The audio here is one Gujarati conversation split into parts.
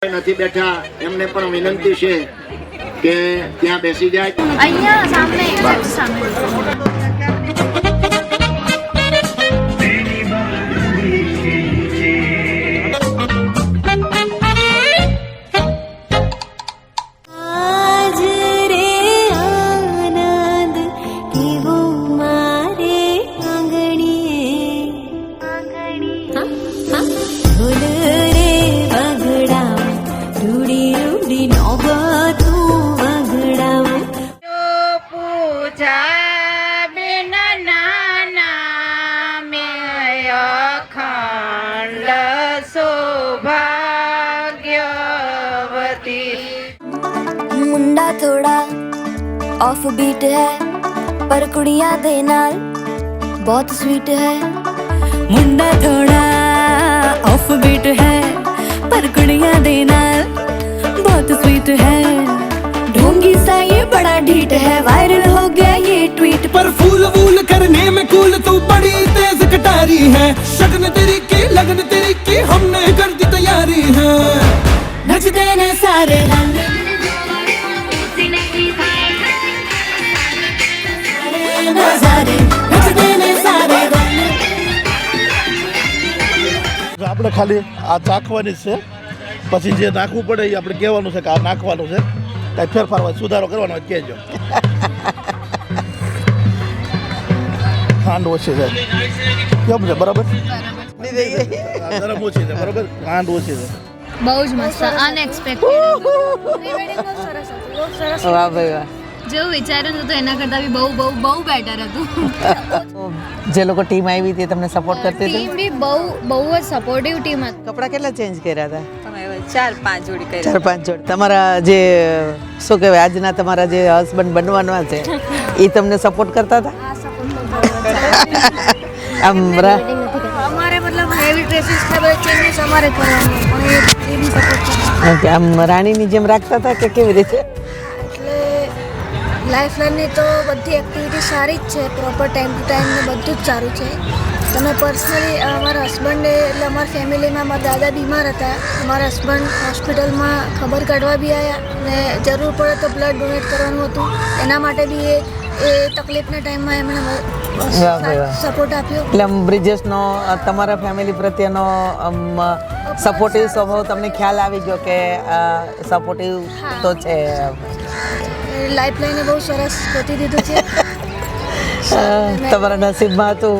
નથી બેઠા એમને પણ વિનંતી છે કે ત્યાં બેસી જાય. અહીંયા સામે मुंडा थोड़ा ऑफ बीट है पर कुड़ियां दे नाल बहुत स्वीट है. मुंडा थोड़ा ऑफ बीट है पर कुड़ियां दे नाल बहुत स्वीट है. ढोंगी सा ये बड़ा ढीठ है वायरल हो गया ये ट्वीट पर फूल वूल करने में कूल तू बड़ी तेज कटारी है. शगन तेरी की लगन तेरी की हमने कर दी तैयारी है. नचते ने सारे रंग नजारे नचते ने सारे रंग. આપણે ખાલી આ ચાખવાની છે, પછી જે નાખવું પડે એ આપણે કહેવાનું છે કે આ નાખવાનું છે, કાંઈ ફેરફાર હોય સુધારો કરવાનો હોય કહેજો. ખાંડ ઓછી છે કેમ છે? બરાબર ગરમ ઓછી છે, બરાબર ખાંડ ઓછી છે. બહુ જ મસ્ત અનએક્સપેક્ટેડ. વાહ ભાઈ વાહ. જેવું વિચાર્યું હતું એના કરતાં બી બહુ બેટર હતું. જે લોકો ટીમ આવી હતી તમને સપોર્ટ કરતી હતી? ટીમ બી બહુ જ સપોર્ટિવ ટીમ હતી. કપડાં કેટલા ચેન્જ કર્યા હતા? અમે 4-5 જોડી કર્યા. 4-5 જોડી. તમારા જે શું કહેવાય આજના તમારા જે હસબન્ડ બનવાના છે એ તમને સપોર્ટ કરતા હતા? આમ અમારે મતલબ હેવી ડ્રેસીસ ને બધું ચેન્જીસ અમારે કરવાનું પણ એ બી સપોર્ટ કરે. આમ રાણીની જેમ રાખતા હતા કે કેવી રીતે? લાઈફ લાઈનની તો બધી એક્ટિવિટી સારી જ છે, પ્રોપર ટાઈમ ટુ ટાઈમ ને બધું જ સારું છે. તમે પર્સનલી અમારા હસબન્ડે એટલે અમારા ફેમિલીમાં મારા દાદા બીમાર હતા. અમારા હસબન્ડ હોસ્પિટલમાં ખબર કાઢવા બી આવ્યા ને જરૂર પડે તો બ્લડ ડોનેટ કરવાનું હતું. એના માટે બી એ તકલીફના ટાઈમમાં એમણે સપોર્ટ આપ્યો. એટલે આમ બ્રિજેશનો તમારા ફેમિલી પ્રત્યેનો સપોર્ટિવ સ્વભાવ તમને ખ્યાલ આવી ગયો કે સપોર્ટિવ તો છે. લાઈફ લાઈને બહુ સરસ ગતિ દીધું છે. તમારા નસીબમાં હતું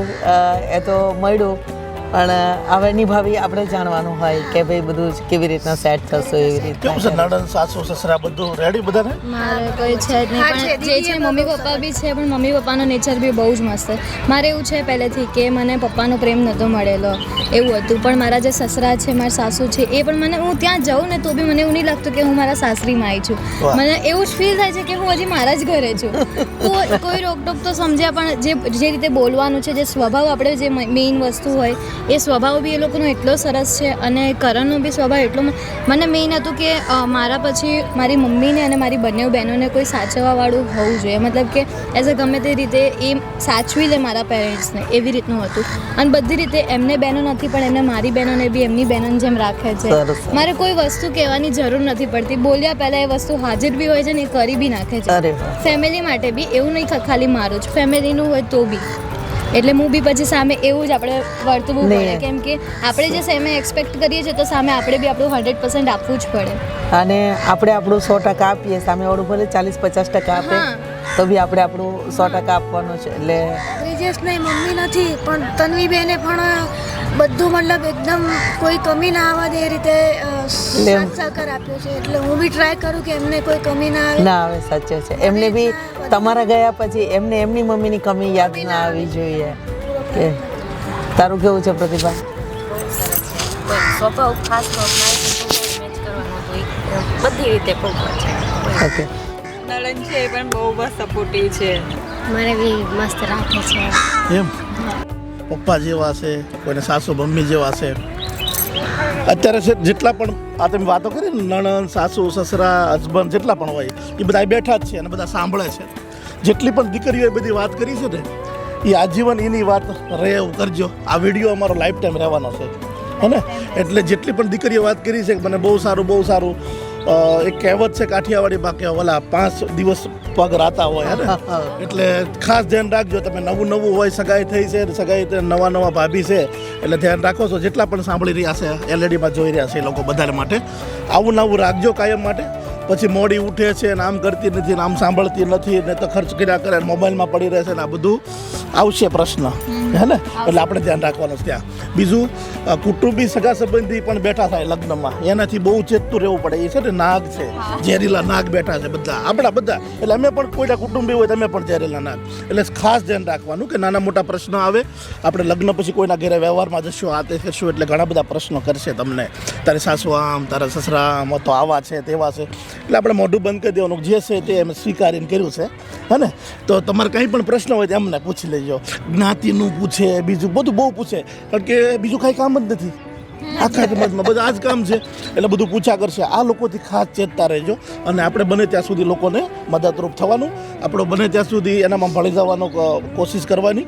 એ તો મળ્યું, પણ હવે નિભાવી આપણે જાણવાનું હોય કે ભાઈ બધું કેવી રીતના સેટ થશે એવી રીતે. કેવું છે નણંદ સાસુ સસરા બધું રેડી બધાને? મારે કોઈ છે જ નહીં, પણ જે છે મમ્મી પપ્પા બી છે, પણ મમ્મી પપ્પાનો નેચર બી બહુ જ મસ્ત છે. મારે એવું છે પહેલેથી કે મને પપ્પાનો પ્રેમ નહોતો મળેલો એવું હતું, પણ મારા જે સસરા છે મારા સાસુ છે એ પણ મને હું ત્યાં જાઉં ને તો બી મને એવું નહીં લાગતું કે હું મારા સાસરીમાં આવી છું. મને એવું જ ફીલ થાય છે કે હું હજી મારા જ ઘરે છું. કોઈ રોકટોક તો સમજ્યા, પણ જે રીતે બોલવાનું છે, જે સ્વભાવ આપણે જે મેઇન વસ્તુ હોય એ સ્વભાવ બી એ લોકોનો એટલો સરસ છે. અને કરણનો બી સ્વભાવ એટલો મને મેઇન હતું કે મારા પછી મારી મમ્મીને અને મારી બંને બહેનોને કોઈ સાચવવાવાળું હોવું જોઈએ, મતલબ કે એઝ અ ગમે તે રીતે એ સાચવી લે મારા પેરેન્ટ્સને એવી રીતનું હતું. અને બધી રીતે એમને બહેનો નથી પણ એમને મારી બહેનોને બી એમની બહેનોની જેમ રાખે છે. મારે કોઈ વસ્તુ કહેવાની જરૂર નથી પડતી, બોલ્યા પહેલાં એ વસ્તુ હાજર બી હોય છે ને એ કરી બી નાખે છે. ફેમિલી માટે બી એવું નહીં ખાલી મારું જ, ફેમિલીનું હોય તો બી. એટલે હું બી પછી સામે એવું જ આપણે વર્તવું પડે, કેમ કે આપણે જે સામે એક્સપેક્ટ કરીએ છીએ તો સામે આપણે બી આપણું 100% આપવું જ પડે. અને આપણે આપણું 100% આપીએ, સામેવાળું ભલે 40-50% આપે તો બી આપણે આપણું 100% આપવાનું છે. એટલે બ્રિજેશ નહીં, મમ્મી નથી પણ તન્વી બેને પણ બધું મતલબ એકદમ કોઈ કમી ના આવવા દે એ રીતે સાથ સહકાર આપ્યો છે. એટલે હું બી ટ્રાય કરું કે એમને કોઈ કમી ના આવે. સાચે છે. એમને બી તમારા ગયા પછી એમને એમની મમ્મીની કમી યાદ ના આવી જોઈએ. કે તારું કેવું છે પ્રતિભા? સ્વભાવ ખાસ મેચ કરવાનો બધી રીતે પ્રોપર છે. ઓકે. નળન છે પણ બહુ સપોર્ટિવ છે. મને બી મસ્ત રાખે છે. એમ પપ્પા જેવા છે, કોઈને સાસુ મમ્મી જેવા છે. અત્યારે છે જેટલા પણ આ તમે વાતો કરી ને નણંદ સાસુ સસરા હસબન્ડ જેટલા પણ હોય એ બધા બેઠા જ છે અને બધા સાંભળે છે. જેટલી પણ દીકરીઓએ બધી વાત કરી છે ને એ આજીવન એની વાત રહે એવું કરજો. આ વિડીયો અમારો લાઈફ ટાઈમ રહેવાનો છે. હે ને? એટલે જેટલી પણ દીકરીઓ વાત કરી છે કે મને બહુ સારું એક કહેવત છે કાઠિયાવાડી કે ઓલા 5 દિવસ પગ રાતા હોય હે ને? એટલે ખાસ ધ્યાન રાખજો. તમે નવું હોય, સગાઈ થઈ છે, સગાઈ નવા ભાભી છે, એટલે ધ્યાન રાખો છો. જેટલા પણ સાંભળી રહ્યા છે, એલઈડીમાં જોઈ રહ્યા છે એ લોકો બધા માટે આવું નવું રાખજો કાયમ માટે. પછી મોડી ઉઠે છે ને આમ કરતી નથી ને આમ સાંભળતી નથી ને તો ખર્ચ કર્યા કરે મોબાઈલમાં પડી રહે છે ને આ બધું આવશે પ્રશ્ન, હે ને? એટલે આપણે ધ્યાન રાખવાનું છે ત્યાં. બીજું કુટુંબી સગા સંબંધી પણ બેઠા થાય લગ્નમાં, એનાથી બહુ ચેતતું રહેવું પડે. એ છે ને નાગ છે, ઝેરીલા નાગ બેઠા છે બધા, આપણા બધા. એટલે અમે પણ કોઈના કુટુંબી હોય તમે પણ ઝેરીલા નાગ. એટલે ખાસ ધ્યાન રાખવાનું કે નાના મોટા પ્રશ્ન આવે. આપણે લગ્ન પછી કોઈના ઘરે વ્યવહારમાં જશું, આ તે કરશું, એટલે ઘણા બધા પ્રશ્નો કરશે તમને. તારી સાસુ આમ, તારા સસરા આમ, તો આવા છે તેવા છે. એટલે આપણે મોઢું બંધ કરી દેવાનું, જે છે તે એમ સ્વીકારીને કર્યું છે, હે ને? તો તમારે કંઈ પણ પ્રશ્ન હોય તો એમને પૂછી લેજો. જ્ઞાતિનું પૂછે, બીજું બધું બહુ પૂછે, કારણ કે બીજું કાંઈ કામ જ નથી આખા સમાજમાં, બધા આ જ કામ છે. એટલે બધું પૂછા કરશે. આ લોકોથી ખાસ ચેતતા રહેજો. અને આપણે બને ત્યાં સુધી લોકોને મદદરૂપ થવાનું, આપણો બને ત્યાં સુધી એનામાં ભળી જવાનો કોશિશ કરવાની.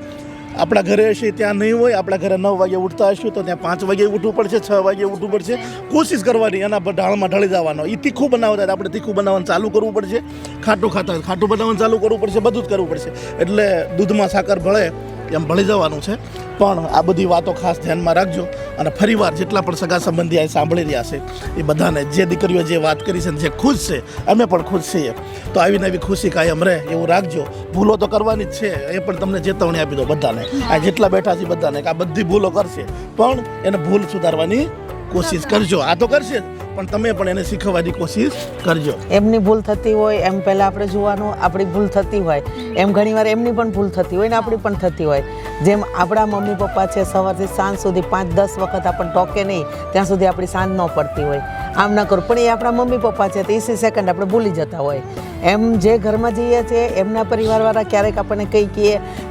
આપણા ઘરે હશે ત્યાં નહીં હોય, આપણા ઘરે 9 વાગે ઉઠતા હશું તો ત્યાં 5 વાગે ઉઠવું પડશે, 6 વાગે ઉઠવું પડશે. કોશિશ કરવાની એના ઢાળમાં ઢળી જવાનો. એ તીખું બનાવતા આપણે તીખું બનાવવાનું ચાલુ કરવું પડશે, ખાટું બનાવવાનું ચાલુ કરવું પડશે, બધું જ કરવું પડશે. એટલે દૂધમાં સાકર ભળે એમ ભળી જવાનું છે. પણ આ બધી વાતો ખાસ ધ્યાનમાં રાખજો. અને ફરીવાર જેટલા પણ સગા સંબંધી આ સાંભળી રહ્યા છે એ બધાને, જે દીકરીઓ જે વાત કરી છે, જે ખુશ છે, અમે પણ ખુશ છીએ, તો આવીને આવી ખુશી કાયમ રહે એવું રાખજો. ભૂલો તો કરવાની જ છે, એ પણ તમને ચેતવણી આપી દો બધાને, આ જેટલા બેઠા છે બધાને, કે આ બધી ભૂલો કરશે પણ એને ભૂલ સુધારવાની કોશિશ કરજો. આ તો કરશે જ, પણ તમે પણ એને શીખવવાની કોશિશ કરજો. એમની ભૂલ થતી હોય એમ પહેલાં આપણે જોવાનું, આપણી ભૂલ થતી હોય એમ ઘણીવાર એમની પણ ભૂલ થતી હોય ને આપણી પણ થતી હોય. જેમ આપણા મમ્મી પપ્પા છે સવારથી સાંજ સુધી 5-10 વખત આપણને ટોકે નહીં ત્યાં સુધી આપણી સાંજ ન પડતી હોય, આમ ન કરું. પણ એ આપણા મમ્મી પપ્પા છે તો 30 સેકન્ડ આપણે ભૂલી જતા હોય. એમ જે ઘરમાં જઈએ છીએ એમના પરિવારવાળા ક્યારેક આપણને કંઈ કહે,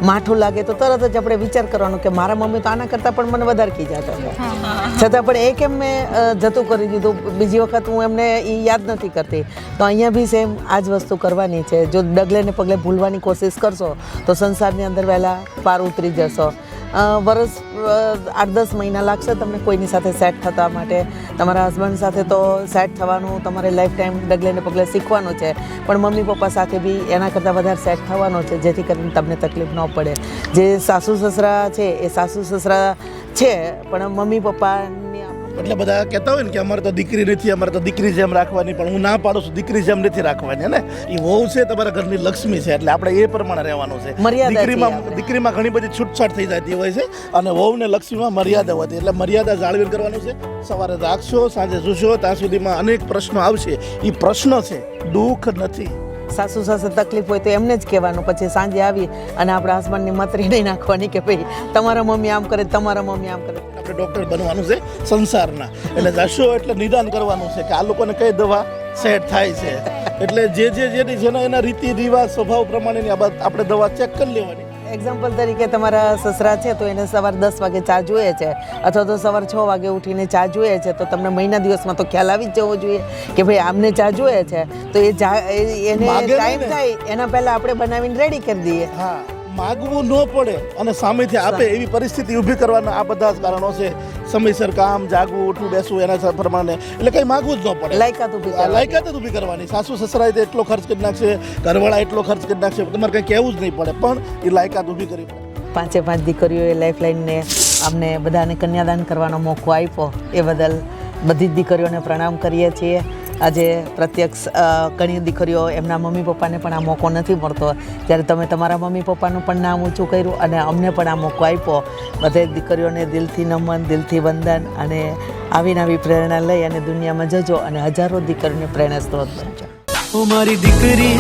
માઠું લાગે તો તરત જ આપણે વિચાર કરવાનો કે મારા મમ્મી તો આના કરતાં પણ મને વધારે ખીજાતા હતા, છતાં પણ એ કેમ મેં જતું કરી દીધું, બીજી વખત હું એમને એ યાદ નથી કરતી. તો અહીંયા બી સેમ આ જ વસ્તુ કરવાની છે. જો ડગલે ને પગલે ભૂલવાની કોશિશ કરશો તો સંસારની અંદર વહેલા પાર ઉતરી જશો. વર્ષ 8-10 મહિના લાગશે તમને કોઈની સાથે સેટ થતા માટે. તમારા હસબન્ડ સાથે તો સેટ થવાનું તમારે લાઈફ ટાઈમ ડગલે ને પગલે શીખવાનું છે, પણ મમ્મી પપ્પા સાથે બી એના કરતાં વધારે સેટ થવાનો છે, જેથી કરીને તમને તકલીફ ન પડે. જે સાસુ સસરા છે એ સાસુ સસરા છે, પણ મમ્મી પપ્પાની એટલે બધા કહેતા હોય ને કે અમારે તો દીકરી નથી, અમારે તો દીકરી જેમ રાખવાની, પણ હું ના પાડું છું, દીકરી જેમ નથી રાખવાની, ને? એ વહુ છે તમારા ઘરની લક્ષ્મી છે, એટલે આપણે એ પ્રમાણે રહેવાનું છે. દીકરીમાં ઘણી બધી છૂટછાટ થઈ જતી હોય છે, અને વહુને લક્ષ્મીમાં મર્યાદા હોતી, એટલે મર્યાદા જાળવીને કરવાનું છે. સવારે રાખશો, સાંજે જોશો, ત્યાં સુધીમાં અનેક પ્રશ્નો આવશે. એ પ્રશ્ન છે, દુઃખ નથી. સાસુ સાસુ તકલીફ હોય તો એમને જ કહેવાનું, પછી સાંજે આવી અને આપણા હસબન્ડની મતરી નહીં નાખવાની કે ભાઈ તમારા મમ્મી આમ કરે, તમારા મમ્મી આમ કરે. આપણે ડૉક્ટર બનવાનું છે સંસારના, એટલે જશો એટલે નિદાન કરવાનું છે કે આ લોકોને કઈ દવા સેટ થાય છે. એટલે જેના એના રીતિ રિવાજ સ્વભાવ પ્રમાણેની આપણે દવા ચેક કરી લેવાની. એક્ઝામ્પલ તરીકે તમારા સસરા છે તો એને સવાર 10 વાગે ચા જોઈએ છે, અથવા તો સવાર 6 વાગે ઉઠીને ચા જોઈએ છે, તો તમને મહિના દિવસમાં તો ખ્યાલ આવી જ જવો જોઈએ કે ભાઈ આમને ચા જોઈએ છે, તો એ એને ટાઈમ થાય એના પહેલાં આપણે બનાવીને રેડી કરી દઈએ. હા, માગવું ન પડે અને સામેથી આપે એવી પરિસ્થિતિ ઊભી કરવાના આ બધા જ કારણો છે. સમયસર કામ, જાગવું, ઉઠવું, બેસવું એના પ્રમાણે, એટલે કંઈ માગવું જ ન પડે. લાયકાત જ ઊભી કરવાની. સાસુ સસરાએ તો એટલો ખર્ચ કરી નાખશે, ઘરવાળા એટલો ખર્ચ કરી નાખશે, તમારે કંઈ કહેવું જ નહીં પડે, પણ એ લાયકાત ઊભી કરવી પડે. 5 દીકરીઓએ લાઈફલાઈનને અમને બધાને કન્યાદાન કરવાનો મોકો આપ્યો, એ બદલ બધી જ દીકરીઓને પ્રણામ કરીએ છીએ. આજે પ્રત્યક્ષ ઘણી દીકરીઓ એમના મમ્મી પપ્પાને પણ આ મોકો નથી મળતો, જ્યારે તમે તમારા મમ્મી પપ્પાનું પણ નામ ઊંચું કર્યું અને અમને પણ આ મોકો આપ્યો. બધે દીકરીઓને દિલથી નમન, દિલથી વંદન, અને આવીને આવી પ્રેરણા લઈ અને દુનિયામાં જજો અને હજારો દીકરીઓને પ્રેરણા સ્ત્રોત બનજો. મારી દીકરી